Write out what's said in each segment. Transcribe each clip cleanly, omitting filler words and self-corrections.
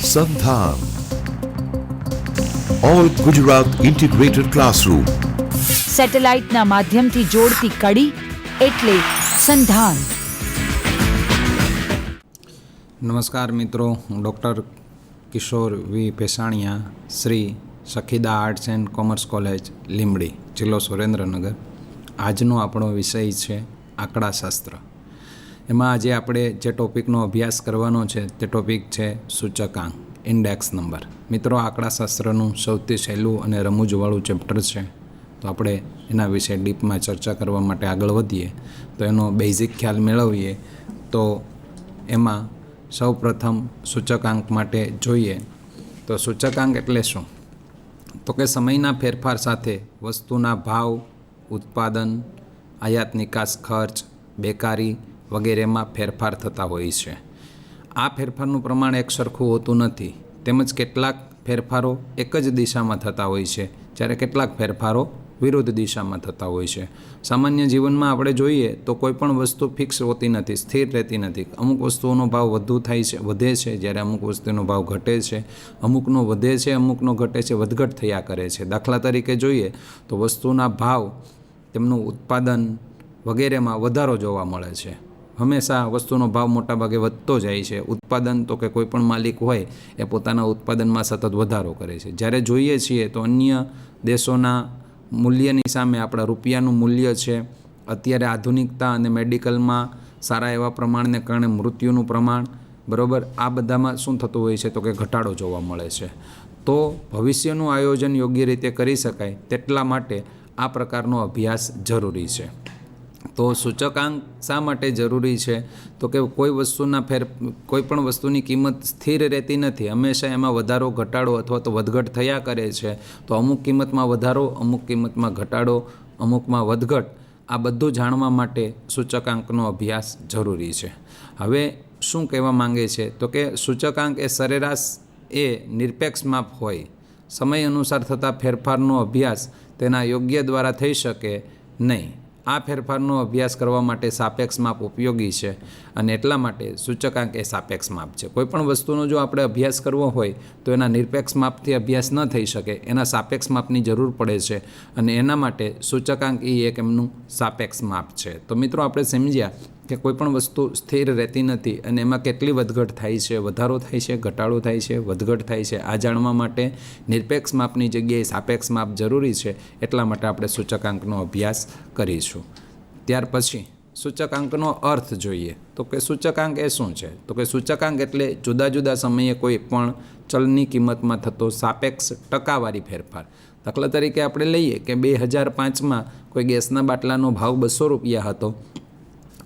સંધાન all Gujarat integrated classroom. સેટેલાઇટના માધ્યમથી જોડતી કડી એટલે સંધાન. નમસ્કાર મિત્રો, હું doctor Kishor V Pesaniya, Shri Sakhida arts and commerce college Limbdi, જિલ્લો સુરેન્દ્રનગર. આજનો આપણો વિષય છે આંકડાશાસ્ત્ર. એમાં આજે આપણે જે ટૉપિકનો અભ્યાસ કરવાનો છે તે ટૉપિક છે સૂચકાંક, ઇન્ડેક્સ નંબર. મિત્રો, આંકડાશાસ્ત્રનું સૌથી સહેલું અને રમૂજવાળું ચેપ્ટર છે, તો આપણે એના વિશે ડીપમાં ચર્ચા કરવા માટે આગળ વધીએ તો એનો બેઝિક ખ્યાલ મેળવીએ. તો એમાં સૌ પ્રથમ સૂચકાંક માટે જોઈએ તો સૂચકાંક એટલે શું? તો કે સમયના ફેરફાર સાથે વસ્તુના ભાવ, ઉત્પાદન, આયાત નિકાસ ખર્ચ, બેકારી વગેરેમાં ફેરફાર થતા હોય છે. આ ફેરફારનું પ્રમાણ એક સરખું હોતું નથી, તેમજ કેટલાક ફેરફારો એક જ દિશામાં થતા હોય છે, જ્યારે કેટલાક ફેરફારો વિરુદ્ધ દિશામાં થતા હોય છે. સામાન્ય જીવનમાં આપણે જોઈએ તો કોઈ પણ વસ્તુ ફિક્સ હોતી નથી, સ્થિર રહેતી નથી. અમુક વસ્તુઓનો ભાવ વધે છે, જ્યારે અમુક વસ્તુનો ભાવ ઘટે છે. અમુકનો વધે છે, અમુકનો ઘટે છે, વધઘટ થયા કરે છે. દાખલા તરીકે જોઈએ તો વસ્તુના ભાવ, તેમનું ઉત્પાદન વગેરેમાં વધારો જોવા મળે છે. હંમેશા વસ્તુનો ભાવ મોટાભાગે વધતો જાય છે. ઉત્પાદન તો કે કોઈ પણ માલિક હોય એ પોતાના ઉત્પાદનમાં સતત વધારો કરે છે. જ્યારે જોઈએ છીએ તો અન્ય દેશોના મૂલ્યની સામે આપણા રૂપિયાનું મૂલ્ય છે, અત્યારે આધુનિકતા અને મેડિકલમાં સારા એવા પ્રમાણને કારણે મૃત્યુનું પ્રમાણ, બરાબર, આ બધામાં શું થતું હોય છે તો કે ઘટાડો જોવા મળે છે. તો ભવિષ્યનું આયોજન યોગ્ય રીતે કરી શકાય તેટલા માટે આ પ્રકારનો અભ્યાસ જરૂરી છે. તો સૂચકાંક શા માટે જરૂરી છે? તો કે કોઈ પણ વસ્તુની કિંમત સ્થિર રહેતી નથી, હંમેશા એમાં વધારો ઘટાડો અથવા તો વધઘટ થયા કરે છે. તો અમુક કિંમતમાં વધારો, અમુક કિંમતમાં ઘટાડો, અમુકમાં વધઘટ, આ બધું જાણવા માટે સૂચકાંકનો અભ્યાસ જરૂરી છે. હવે શું કહેવા માંગે છે તો કે સૂચકાંક એ સરેરાશ એ નિરપેક્ષ માપ હોય. સમય અનુસાર થતા ફેરફારનો અભ્યાસ તેના યોગ્ય દ્વારા થઈ શકે નહીં. આ ફેરફારનો અભ્યાસ કરવા માટે સાપેક્ષ માપ ઉપયોગી છે, અને એટલા માટે સૂચકાંક એ સાપેક્ષ માપ છે. કોઈપણ વસ્તુનો જો આપણે અભ્યાસ કરવો હોય તો એના નિરપેક્ષ માપથી અભ્યાસ ન થઈ શકે, એના સાપેક્ષ માપની જરૂર પડે છે, અને એના માટે સૂચકાંક એ એક એમનું સાપેક્ષ માપ છે. તો મિત્રો, આપણે સમજ્યા કે કોઈપણ વસ્તુ સ્થિર રહેતી નથી અને એમાં કેટલી વધઘટ થાય છે, વધારો થાય છે, ઘટાડો થાય છે, વધઘટ થાય છે. આ જાણવા માટે નિરપેક્ષ માપની જગ્યાએ સાપેક્ષ માપ જરૂરી છે. એટલા માટે આપણે સૂચકાંકનો અભ્યાસ કરીશું. ત્યાર પછી સૂચકાંકનો અર્થ જોઈએ તો કે સૂચકાંક એ શું છે? તો કે સૂચકાંક એટલે જુદા જુદા સમયે કોઈ પણ ચલની કિંમતમાં થતો સાપેક્ષ ટકાવારી ફેરફાર. દાખલા તરીકે આપણે લઈએ કે 2005માં કોઈ ગેસના બાટલાનો ભાવ 200 રૂપિયા હતો.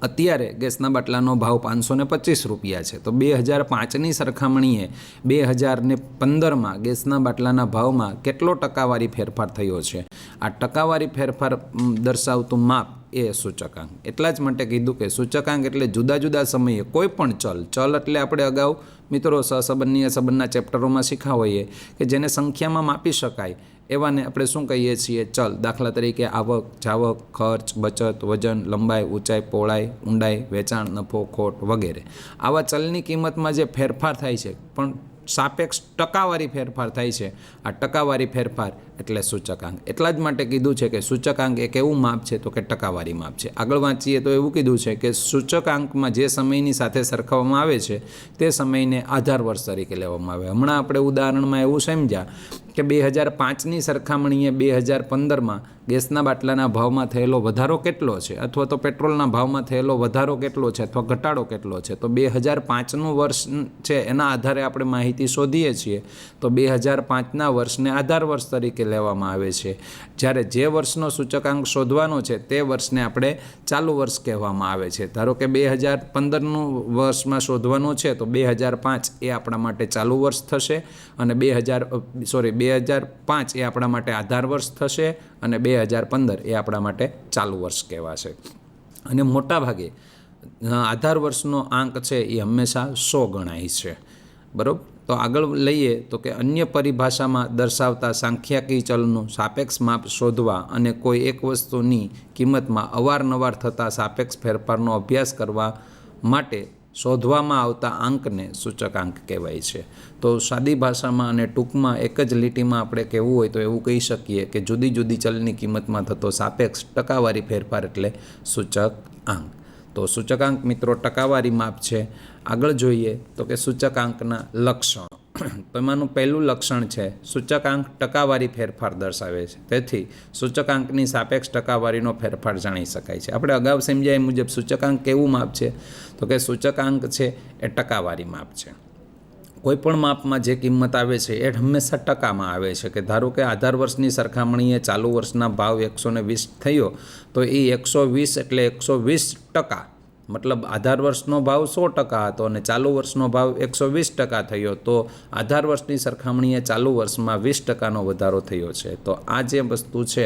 અત્યારે ગેસના બાટલાનો ભાવ 525 રૂપિયા છે. તો 2005ની સરખામણીએ 2015માં ગેસના બાટલાના ભાવમાં કેટલો ટકાવારી ફેરફાર થયો છે? આ ટકાવારી ફેરફાર દર્શાવતું માપ એ સૂચકાંક. એટલા જ માટે કીધું કે સૂચકાંક એટલે જુદા જુદા સમયે કોઈ પણ ચલ એટલે આપણે અગાઉ મિત્રો સહસંબંધીય સંબંધના ચેપ્ટરોમાં શીખ્યા હોઈએ કે જેને સંખ્યામાં માપી શકાય એવાને આપણે શું કહીએ છીએ? ચલ. દાખલા તરીકે આવક, જાવક, ખર્ચ, બચત, વજન, લંબાઈ, ઊંચાઈ, પહોળાઈ, ઊંડાઈ, વેચાણ, નફો, ખોટ વગેરે. આવા ચલની કિંમતમાં જે ફેરફાર થાય છે પણ સાપેક્ષ ટકાવારી ફેરફાર થાય છે, આ ટકાવારી ફેરફાર એટલે સૂચકાંક. એટલા જ માટે કીધું છે કે સૂચકાંક એક એવું માપ છે તો કે ટકાવારી માપ છે. આગળ વાંચીએ તો એવું કીધું છે કે સૂચકાંકમાં જે સમયની સાથે સરખાવવામાં આવે છે તે સમયને આધાર વર્ષ તરીકે લેવામાં આવે. હમણાં આપણે ઉદાહરણમાં એવું સમજ્યા કે 2005ની સરખામણીએ 2015માં ગેસના બાટલાના ભાવમાં થયેલો વધારો કેટલો છે, અથવા તો પેટ્રોલના ભાવમાં થયેલો વધારો કેટલો છે અથવા ઘટાડો કેટલો છે. તો 2005નું વર્ષ છે એના આધારે આપણે માહિતી શોધીએ છીએ. તો 2005ના વર્ષને આધાર વર્ષ તરીકે લેવામાં આવે છે. જ્યારે જે વર્ષનો સૂચકાંક શોધવાનો છે તે વર્ષને આપણે ચાલુ વર્ષ કહેવામાં આવે છે. ધારો કે 2015નું વર્ષમાં શોધવાનું છે તો 2005 એ આપણા માટે ચાલુ વર્ષ થશે, અને 2005 એ આપણા માટે આધાર વર્ષ થશે, અને 2015 એ આપણા માટે ચાલુ વર્ષ કહેવાશે. અને મોટાભાગે આધાર વર્ષનો આંક છે એ હંમેશા 100 ગણાય છે, બરાબર. તો આગળ લઈએ તો કે અન્ય પરિભાષામાં દર્શાવતા સાંખ્યિકી ચલનું સાપેક્ષ માપ શોધવા અને કોઈ એક વસ્તુની કિંમતમાં અવારનવાર થતા સાપેક્ષ ફેરફારનો અભ્યાસ કરવા માટે શોધવામાં આવતા આંકને સૂચકાંક કહેવાય છે. તો સાદી ભાષામાં અને ટૂંકમાં એક જ લીટીમાં આપણે કહેવું હોય તો એવું કહી શકીએ કે જુદી જુદી ચલની કિંમતમાં થતો સાપેક્ષ ટકાવારી ફેરફાર એટલે સૂચકાંક. તો સૂચકાંક મિત્રો ટકાવારી માપ છે. આગળ જોઈએ તો કે સૂચકાંકના લક્ષણો. તો એમાંનું પહેલું લક્ષણ છે સૂચકાંક ટકાવારી ફેરફાર દર્શાવે છે. તેથી સૂચકાંકની સાપેક્ષ ટકાવારીનો ફેરફાર જાણી શકાય છે. આપણે અગાઉ સમજ્યા એ મુજબ સૂચકાંક કેવું માપ છે તો કે સૂચકાંક છે એ ટકાવારી માપ છે. કોઈપણ માપમાં જે કિંમત આવે છે એ હંમેશા ટકામાં આવે છે. કે ધારો કે આધાર વર્ષની સરખામણીએ ચાલુ વર્ષના ભાવ 120 થયો તો એ 120 એટલે 120%. મતલબ આધાર વર્ષનો ભાવ 100% હતો અને ચાલુ વર્ષનો ભાવ 120% થયો તો આધાર વર્ષની સરખામણીએ ચાલુ વર્ષમાં 20%નો વધારો થયો છે. તો આ જે વસ્તુ છે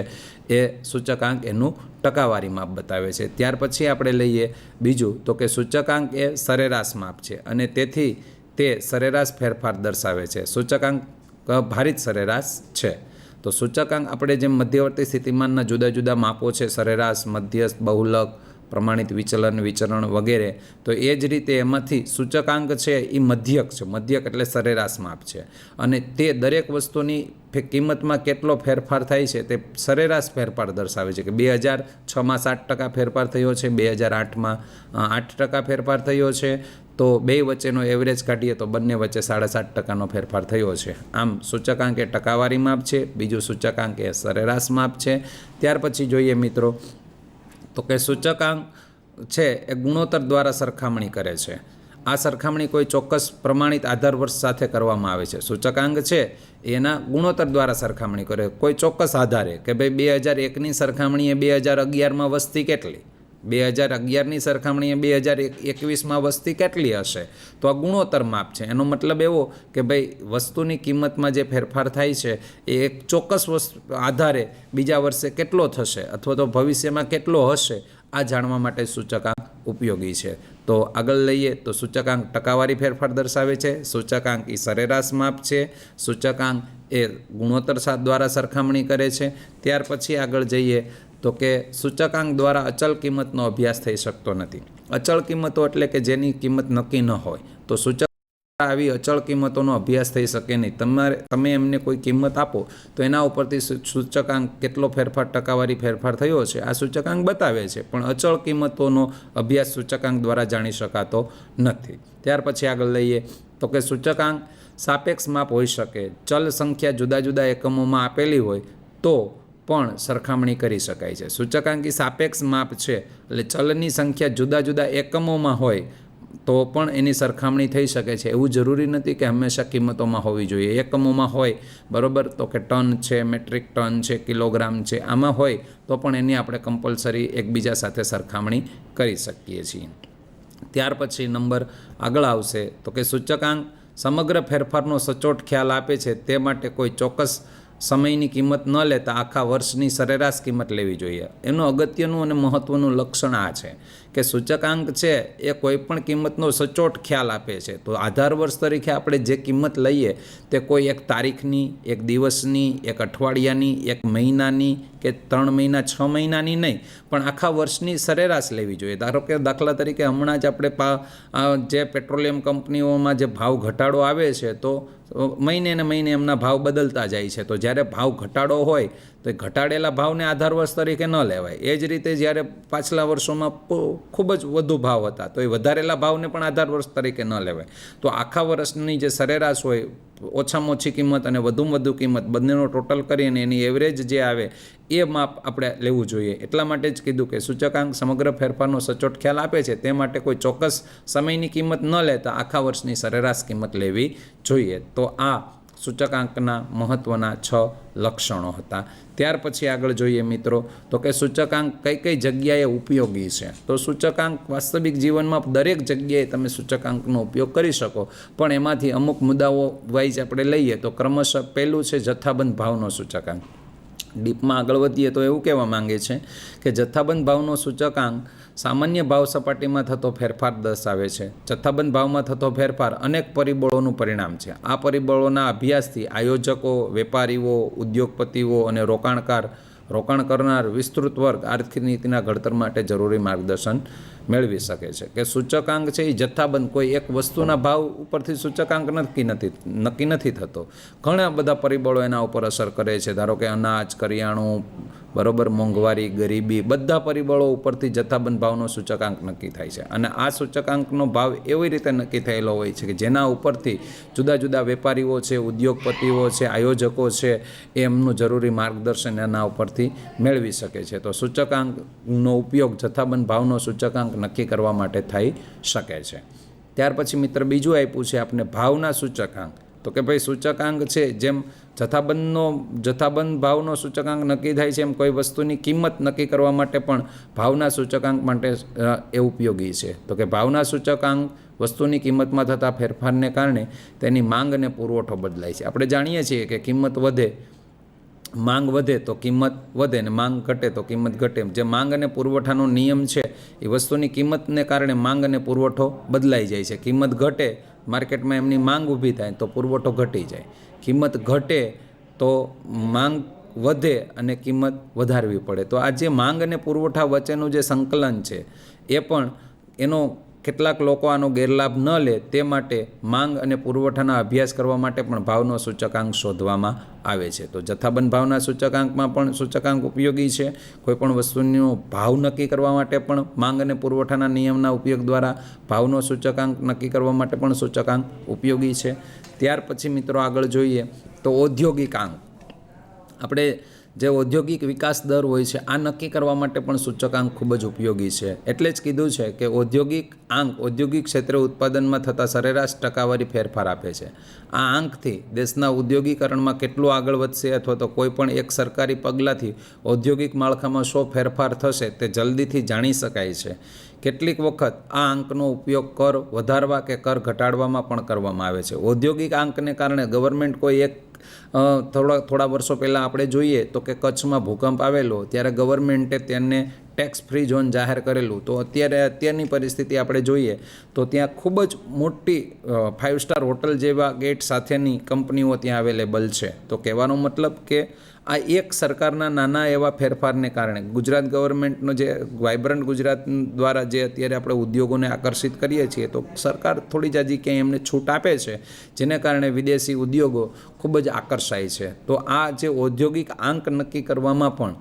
એ સૂચકાંક એનું ટકાવારી માપ બતાવે છે. ત્યાર પછી આપણે લઈએ બીજું તો કે સૂચકાંક એ સરેરાશ માપ છે અને તેથી તે સરેરાશ ફેરફાર દર્શાવે છે. સૂચકાંક ભારિત સરેરાશ છે. તો સૂચકાંક આપણે જેમ મધ્યવર્તી સ્થિતિમાનના જુદા જુદા માપો છે સરેરાશ, મધ્યસ્થ, બહુલક, પ્રમાણિત વિચલન, વિચરણ વગેરે, તો એ જ રીતે એમાંથી સૂચકાંક છે એ મધ્યક છે. મધ્યક એટલે સરેરાશ માપ છે અને તે દરેક વસ્તુની કિંમતમાં કેટલો ફેરફાર થાય છે તે સરેરાશ ફેરફાર દર્શાવે છે. કે 2006માં 7% ફેરફાર થયો છે, 2008માં 8% ફેરફાર થયો છે. તો બે વચ્ચેનો એવરેજ કાઢીએ તો બંને વચ્ચે 7.5%નો ફેરફાર થયો છે. આમ સૂચકાંક એ ટકાવારી માપ છે. બીજું સૂચકાંક એ સરેરાશ માપ છે. ત્યાર પછી જોઈએ મિત્રો તો કે સૂચકાંક છે એ ગુણોત્તર દ્વારા સરખામણી કરે છે. આ સરખામણી કોઈ ચોક્કસ પ્રમાણિત આધાર વર્ષ સાથે કરવામાં આવે છે. સૂચકાંક છે એના ગુણોત્તર દ્વારા સરખામણી કરે કોઈ ચોક્કસ આધારે કે ભાઈ 2001ની સરખામણીએ 2011માં વસ્તી કેટલી, 2011ની સરખામણીએ 2021માં વસ્તી કેટલી હશે. તો આ ગુણોત્તર માપ છે. એનો મતલબ એવો કે ભાઈ વસ્તુની કિંમતમાં જે ફેરફાર થાય છે એ એક ચોક્કસ આધારે બીજા વર્ષે કેટલો થશે અથવા તો ભવિષ્યમાં કેટલો હશે આ જાણવા માટે સૂચકાંક ઉપયોગી છે. તો આગળ લઈએ તો સૂચકાંક ટકાવારી ફેરફાર દર્શાવે છે. સૂચકાંક એ સરેરાશ માપ છે. સૂચકાંક એ ગુણોત્તર દ્વારા સરખામણી કરે છે. ત્યાર પછી આગળ જઈએ તો કે સૂચકાંક દ્વારા અચલ કિંમતનો અભ્યાસ થઈ શકતો નથી. અચળ કિંમતો એટલે કે જેની કિંમત નક્કી ન હોય તો સૂચકાંક આવી અચળ કિંમતોનો અભ્યાસ થઈ શકે નહીં. તમે એમને કોઈ કિંમત આપો તો એના ઉપરથી સૂચકાંક કેટલો ફેરફાર ટકાવારી ફેરફાર થયો છે આ સૂચકાંક બતાવે છે, પણ અચળ કિંમતોનો અભ્યાસ સૂચકાંક દ્વારા જાણી શકાતો નથી. ત્યાર પછી આગળ લઈએ તો કે સૂચકાંક સાપેક્ષ માપ હોઈ શકે. ચલ સંખ્યા જુદા જુદા એકમોમાં આપેલી હોય તો પણ સરખામણી કરી શકાય છે. સૂચકાંક એ સાપેક્ષ માપ છે એટલે ચલની સંખ્યા જુદા જુદા એકમોમાં હોય તો પણ એની સરખામણી થઈ શકે છે. એવું જરૂરી નથી કે હંમેશા કિંમતોમાં હોવી જોઈએ. એકમોમાં હોય બરાબર તો કે ટન છે, મેટ્રિક ટન છે, કિલોગ્રામ છે, આમાં હોય તો પણ એની આપણે કમ્પલસરી એકબીજા સાથે સરખામણી કરી શકીએ છીએ. ત્યાર પછી નંબર આગળ આવશે તો કે સૂચકાંક સમગ્ર ફેરફારનો સચોટ ખ્યાલ આપે છે. તે માટે કોઈ ચોક્કસ સમયની કિંમત ન લેતા આખા વર્ષની સરેરાશ કિંમત લેવી જોઈએ. એનું અગત્યનું અને મહત્ત્વનું લક્ષણ આ છે કે સૂચકાંક છે એ કોઈપણ કિંમતનો સચોટ ખ્યાલ આપે છે. તો આધાર વર્ષ તરીકે આપણે જે કિંમત લઈએ તે કોઈ એક તારીખની, એક દિવસની, એક અઠવાડિયાની, એક મહિનાની કે 3 મહિના 6 મહિનાની નહીં, પણ આખા વર્ષની સરેરાશ લેવી જોઈએ. ધારો કે દાખલા તરીકે હમણાં જ આપણે જે પેટ્રોલિયમ કંપનીઓમાં જે ભાવ ઘટાડો આવે છે તો મહિને ને મહિને એમના ભાવ બદલતા જાય છે. તો જ્યારે ભાવ ઘટાડો હોય તો એ ઘટાડેલા ભાવને આધાર વર્ષ તરીકે ન લેવાય. એ જ રીતે જ્યારે પાછલા વર્ષોમાં ખૂબ જ વધુ ભાવ હતા તો એ વધારેલા ભાવને પણ આધાર વર્ષ તરીકે ન લેવાય. તો આખા વર્ષની જે સરેરાશ હોય ઓછામાં ઓછી કિંમત અને વધુમાં વધુ કિંમત બંનેનો ટોટલ કરીને એની એવરેજ જે આવે એ માપ આપણે લેવું જોઈએ. એટલા માટે જ કીધું કે સૂચકાંક સમગ્ર ફેરફારનો સચોટ ખ્યાલ આપે છે. તે માટે કોઈ ચોક્કસ સમયની કિંમત ન લેતા આખા વર્ષની સરેરાશ કિંમત લેવી જોઈએ. તો આ સૂચકાંકના મહત્ત્વના 6 લક્ષણો હતા. ત્યાર પછી આગળ જોઈએ મિત્રો તો કે સૂચકાંક કઈ કઈ જગ્યાએ ઉપયોગી છે. તો સૂચકાંક વાસ્તવિક જીવનમાં દરેક જગ્યાએ તમે સૂચકાંકનો ઉપયોગ કરી શકો, પણ એમાંથી અમુક મુદ્દાઓ વાઇઝ આપણે લઈએ તો ક્રમશઃ પહેલું છે જથ્થાબંધ ભાવનો સૂચકાંક. ડીપમાં આગળ વધીએ તો એવું કહેવા માંગે છે કે જથ્થાબંધ ભાવનો સૂચકાંક સામાન્ય ભાવ સપાટીમાં થતો ફેરફાર દર્શાવે છે. જથ્થાબંધ ભાવમાં થતો ફેરફાર અનેક પરિબળોનું પરિણામ છે. આ પરિબળોના અભ્યાસથી આયોજકો, વેપારીઓ, ઉદ્યોગપતિઓ અને રોકાણ કરનાર વિસ્તૃત વર્ગ આર્થિક નીતિના ઘડતર માટે જરૂરી માર્ગદર્શન મેળવી શકે છે. કે સૂચકાંક છે એ જથ્થાબંધ કોઈ એક વસ્તુના ભાવ ઉપરથી સૂચકાંક નક્કી નથી થતો. ઘણા બધા પરિબળો એના ઉપર અસર કરે છે. ધારો કે અનાજ, કરિયાણું, બરોબર, મોંઘવારી, ગરીબી, બધા પરિબળો ઉપરથી જથ્થાબંધ ભાવનો સૂચકાંક નક્કી થાય છે. અને આ સૂચકાંકનો ભાવ એવી રીતે નક્કી થયેલો હોય છે કે જેના ઉપરથી જુદા જુદા વેપારીઓ છે, ઉદ્યોગપતિઓ છે, આયોજકો છે, એમનું જરૂરી માર્ગદર્શન એના ઉપરથી મેળવી શકે છે. તો સૂચકાંકનો ઉપયોગ જથ્થાબંધ ભાવનો સૂચકાંક નક્કી કરવા માટે થઈ શકે છે. ત્યાર પછી મિત્ર બીજું આપ્યું છે આપણે ભાવના સૂચકાંક. તો કે ભાઈ સૂચકાંક છે જેમ જથ્થાબંધ ભાવનો સૂચકાંક નક્કી થાય છે એમ કોઈ વસ્તુની કિંમત નક્કી કરવા માટે પણ ભાવના સૂચકાંક માટે એ ઉપયોગી છે. તો કે ભાવના સૂચકાંક વસ્તુની કિંમતમાં થતા ફેરફારને કારણે તેની માંગ અને પુરવઠો બદલાય છે. આપણે જાણીએ છીએ કે કિંમત વધે, માંગ વધે તો કિંમત વધે, ને માંગ ઘટે તો કિંમત ઘટે. જે માંગ અને પુરવઠાનો નિયમ છે એ વસ્તુની કિંમતને કારણે માંગ અને પુરવઠો બદલાઈ જાય છે. કિંમત ઘટે, માર્કેટમાં એમની માંગ ઊભી થાય તો પુરવઠો ઘટી જાય. કિંમત ઘટે તો માંગ વધે અને કિંમત વધારવી પડે. તો આ જે માંગ અને પુરવઠા વચ્ચેનું જે સંકલન છે એ પણ એનો કેટલાક લોકો આનો ગેરલાભ ન લે તે માટે માંગ અને પુરવઠાના અભ્યાસ કરવા માટે પણ ભાવનો સૂચકાંક શોધવામાં આવે છે. તો જથ્થાબંધ ભાવના સૂચકાંકમાં પણ સૂચકાંક ઉપયોગી છે. કોઈપણ વસ્તુનો ભાવ નક્કી કરવા માટે પણ માંગ અને પુરવઠાના નિયમના ઉપયોગ દ્વારા ભાવનો સૂચકાંક નક્કી કરવા માટે પણ સૂચકાંક ઉપયોગી છે. ત્યાર પછી મિત્રો આગળ જોઈએ તો ઔદ્યોગિક આંક. આપણે જે ઔદ્યોગિક વિકાસ દર હોય છે આ નક્કી કરવા માટે પણ સૂચકાંક ખૂબ જ ઉપયોગી છે. એટલે જ કીધું છે કે ઔદ્યોગિક આંક ઔદ્યોગિક ક્ષેત્રે ઉત્પાદનમાં થતા સરેરાશ ટકાવારી ફેરફાર આપે છે. આ આંકથી દેશના ઔદ્યોગિકરણમાં કેટલું આગળ વધશે અથવા તો કોઈ પણ એક સરકારી પગલાંથી ઔદ્યોગિક માળખામાં શો ફેરફાર થશે તે જલ્દીથી જાણી શકાય છે. કેટલીક વખત આ આંકનો ઉપયોગ કર વધારવા કે કર ઘટાડવામાં પણ કરવામાં આવે છે. ઔદ્યોગિક આંકને કારણે ગવર્મેન્ટ કોઈ એક થોડા વર્ષો પહેલાં આપણે જોઈએ તો કે કચ્છમાં ભૂકંપ આવેલો ત્યારે ગવર્મેન્ટે તેને ટેક્સ ફ્રી ઝોન જાહેર કરેલું. તો અત્યારની પરિસ્થિતિ આપણે જોઈએ તો ત્યાં ખૂબ જ મોટી 5 સ્ટાર હોટલ જેવા ગેટ સાથેની કંપનીઓ ત્યાં અવેલેબલ છે. તો કહેવાનો મતલબ કે આ એક સરકારના નાના એવા ફેરફારને કારણે ગુજરાત ગવર્મેન્ટનો જે વાઇબ્રન્ટ ગુજરાત દ્વારા જે અત્યારે આપણે ઉદ્યોગોને આકર્ષિત કરીએ છીએ તો સરકાર થોડી જાજી ક્યાંય એમને છૂટ આપે છે જેને કારણે વિદેશી ઉદ્યોગો ખૂબ જ આકર્ષાય છે. તો આ જે ઔદ્યોગિક આંક નક્કી કરવામાં પણ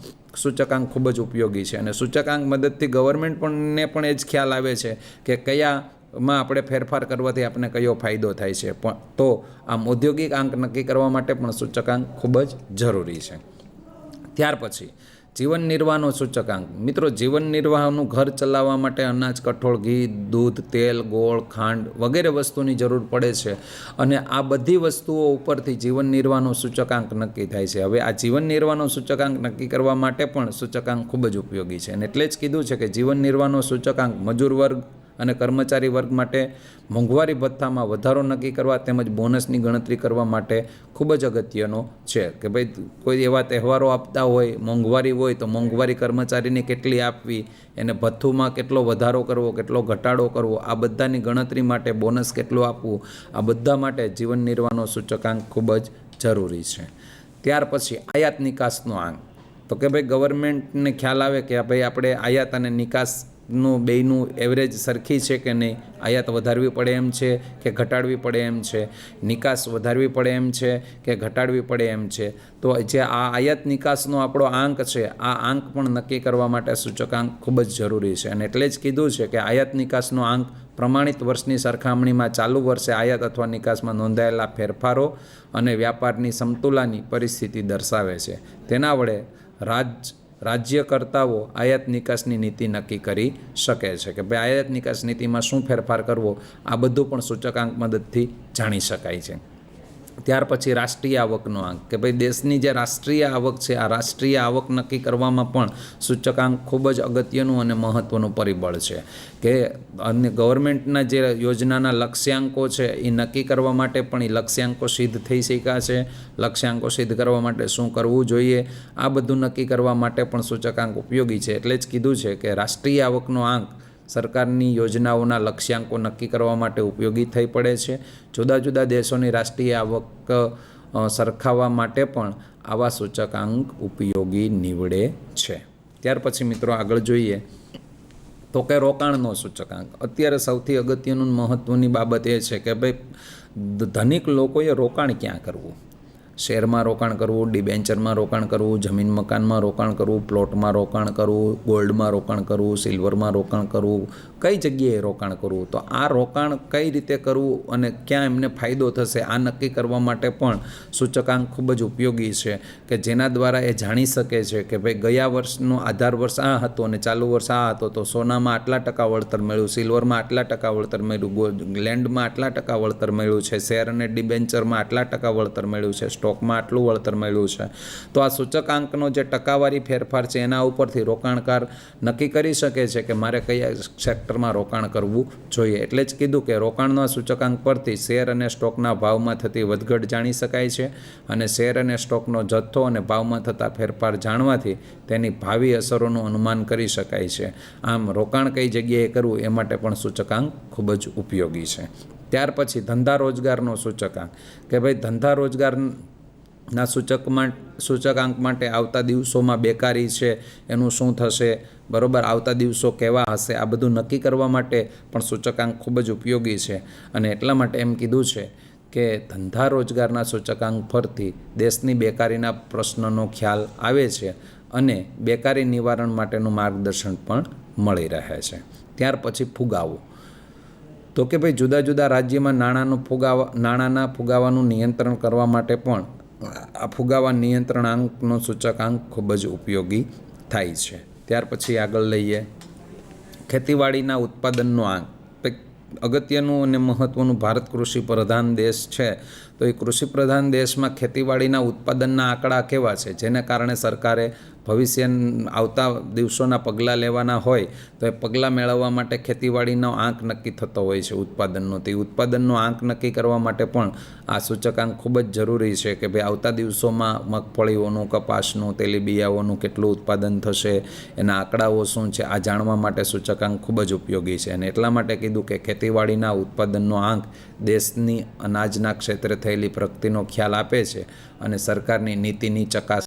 સૂચકાંક ખૂબ જ ઉપયોગી છે. અને સૂચકાંક મદદથી ગવર્મેન્ટને પણ એ જ ખ્યાલ આવે છે કે કયામાં આપણે ફેરફાર કરવાથી આપણને કયો ફાયદો થાય છે. પણ તો આમ ઔદ્યોગિક આંક નક્કી કરવા માટે પણ સૂચકાંક ખૂબ જ જરૂરી છે. ત્યાર પછી જીવન નિર્વાહનો સૂચકાંક. મિત્રો જીવન નિર્વાહનું ઘર ચલાવવા માટે અનાજ, કઠોળ, ઘી, દૂધ, તેલ, ગોળ, ખાંડ વગેરે વસ્તુની જરૂર પડે છે અને આ બધી વસ્તુઓ ઉપરથી જીવન નિર્વાહનો સૂચકાંક નક્કી થાય છે. હવે આ જીવન નિર્વાહનો સૂચકાંક નક્કી કરવા માટે પણ સૂચકાંક ખૂબ જ ઉપયોગી છે. અને એટલે જ કીધું છે કે જીવન નિર્વાહનો સૂચકાંક મજૂર વર્ગ અને કર્મચારી વર્ગ માટે મોંઘવારી ભથ્થામાં વધારો નક્કી કરવા તેમજ બોનસની ગણતરી કરવા માટે ખૂબ જ અગત્યનો છે. કે ભાઈ કોઈ એવા તહેવારો આપતા હોય, મોંઘવારી હોય તો મોંઘવારી કર્મચારીને કેટલી આપવી, એને ભથ્થુમાં કેટલો વધારો કરવો, કેટલો ઘટાડો કરવો, આ બધાની ગણતરી માટે બોનસ કેટલું આપવું, આ બધા માટે જીવન નિર્વાહનો સૂચકાંક ખૂબ જ જરૂરી છે. ત્યાર પછી આયાત નિકાસનો આંક. તો કે ભાઈ ગવર્મેન્ટને ખ્યાલ આવે કે ભાઈ આપણે આયાત અને નિકાસનું બેયનું એવરેજ સરખી છે કે નહીં, આયાત વધારવી પડે એમ છે કે ઘટાડવી પડે એમ છે, નિકાસ વધારવી પડે એમ છે કે ઘટાડવી પડે એમ છે. તો જે આ આયાત નિકાસનો આપણો આંક છે આ આંક પણ નક્કી કરવા માટે સૂચકાંક ખૂબ જ જરૂરી છે. અને એટલે જ કીધું છે કે આયાત નિકાસનો આંક પ્રમાણિત વર્ષની સરખામણીમાં ચાલુ વર્ષે આયાત અથવા નિકાસમાં નોંધાયેલા ફેરફારો અને વ્યાપારની સમતુલાની પરિસ્થિતિ દર્શાવે છે. તેના વડે રાજ્યકર્તાઓ આયાત નિકાસની નીતિ નક્કી કરી શકે છે કે ભાઈ આયાત નિકાસ નીતિમાં શું ફેરફાર કરવો, આ બધું પણ સૂચકાંક મદદથી જાણી શકાય છે. ત્યાર પછી રાષ્ટ્રીય આવકનો આંક. કે ભાઈ દેશની જે રાષ્ટ્રીય આવક છે આ રાષ્ટ્રીય આવક નક્કી કરવામાં પણ સૂચકાંક ખૂબ જ અગત્યનું અને મહત્ત્વનું પરિબળ છે. કે અને ગવર્મેન્ટના જે યોજનાના લક્ષ્યાંકો છે એ નક્કી કરવા માટે પણ એ લક્ષ્યાંકો સિદ્ધ થઈ શક્યા છે. લક્ષ્યાંકો સિદ્ધ કરવા માટે શું કરવું જોઈએ આ બધું નક્કી કરવા માટે પણ સૂચકાંક ઉપયોગી છે. એટલે જ કીધું છે કે રાષ્ટ્રીય આવકનો આંક સરકારની યોજનાઓના લક્ષ્યાંકો નક્કી કરવા માટે ઉપયોગી થઈ પડે છે. જુદા જુદા દેશોની રાષ્ટ્રીય આવક સરખાવવા માટે પણ આવા સૂચકાંક ઉપયોગી નીવડે છે. ત્યાર પછી મિત્રો આગળ જોઈએ તો કે રોકાણનો સૂચકાંક. અત્યારે સૌથી અગત્યનું મહત્ત્વની બાબત એ છે કે ભાઈ ધનિક લોકોએ રોકાણ ક્યાં કરવું. શેરમાં રોકાણ કરવું, ડિબેન્ચરમાં રોકાણ કરવું, જમીન મકાનમાં રોકાણ કરવું, પ્લોટમાં રોકાણ કરવું, ગોલ્ડમાં રોકાણ કરવું, સિલ્વરમાં રોકાણ કરવું, કઈ જગ્યાએ રોકાણ કરવું. તો આ રોકાણ કઈ રીતે કરવું અને ક્યાં એમને ફાયદો થશે આ નક્કી કરવા માટે પણ સૂચકાંક ખૂબ જ ઉપયોગી છે, કે જેના દ્વારા એ જાણી શકે છે કે ભાઈ ગયા વર્ષનો આધાર વર્ષ આ હતો અને ચાલુ વર્ષ આ હતો, તો સોનામાં આટલા ટકા વળતર મળ્યું, સિલ્વરમાં આટલા ટકા વળતર મળ્યું, લેન્ડમાં આટલા ટકા વળતર મળ્યું છે, શેર અને ડિબેન્ચરમાં આટલા ટકા વળતર મળ્યું છે, સ્ટોકમાં આટલું વળતર મળ્યું છે. તો આ સૂચકાંકનો જે ટકાવારી ફેરફાર છે એના ઉપરથી રોકાણકાર નક્કી કરી શકે છે કે મારે કયા સેક્ટરમાં રોકાણ કરવું જોઈએ. એટલે જ કીધું કે રોકાણના સૂચકાંક પરથી શેર અને સ્ટોકના ભાવમાં થતી વધઘટ જાણી શકાય છે, અને શેર અને સ્ટોકનો જથ્થો અને ભાવમાં થતા ફેરફાર જાણવાથી તેની ભાવિ અસરોનું અનુમાન કરી શકાય છે. આમ રોકાણ કઈ જગ્યાએ કરવું એ માટે પણ સૂચકાંક ખૂબ જ ઉપયોગી છે. ત્યાર પછી ધંધા રોજગારનો સૂચકાંક, કે ભાઈ ધંધા રોજગારના સૂચકાંક માટે આવતા દિવસોમાં બેકારી છે એનું શું થશે, બરાબર, આવતા દિવસો કેવા હશે, આ બધું નક્કી કરવા માટે પણ સૂચકાંક ખૂબ જ ઉપયોગી છે. અને એટલા માટે એમ કીધું છે કે ધંધા રોજગારના સૂચકાંક પરથી દેશની બેકારીના પ્રશ્નનો ખ્યાલ આવે છે અને બેકારી નિવારણ માટેનું માર્ગદર્શન પણ મળી રહે છે. ત્યાર પછી ફુગાવો, તો કે ભાઈ જુદા જુદા રાજ્યમાં નાણાંના ફુગાવાનું નિયંત્રણ કરવા માટે પણ આ ફુગાવા નિયંત્રણાંકનો સૂચકાંક ખૂબ જ ઉપયોગી થાય છે. ત્યાર પછી આગળ લઈએ ખેતીવાડીના ઉત્પાદનનો આંક. અગત્યનું અને મહત્ત્વનું, ભારત કૃષિ પ્રધાન દેશ છે, તો એ કૃષિ પ્રધાન દેશમાં ખેતીવાડીના ઉત્પાદનના આંકડા કેવા છે, જેને કારણે સરકારે ભવિષ્ય આવતા દિવસોના પગલાં લેવાના હોય તો એ પગલાં મેળવવા માટે ખેતીવાડીનો આંક નક્કી થતો હોય છે ઉત્પાદનનો. તે ઉત્પાદનનો આંક નક્કી કરવા માટે પણ આ સૂચકાંક ખૂબ જ જરૂરી છે કે ભાઈ આવતા દિવસોમાં મગફળીઓનું, કપાસનું, તેલીબિયાઓનું કેટલું ઉત્પાદન થશે, એના આંકડાઓ શું છે, આ જાણવા માટે સૂચકાંક ખૂબ જ ઉપયોગી છે. અને એટલા માટે કીધું કે ખેતીવાડીના ઉત્પાદનનો આંક દેશની અનાજના ક્ષેત્રે થયેલી પ્રગતિનો ખ્યાલ આપે છે અને સરકારની નીતિની ચકાસણી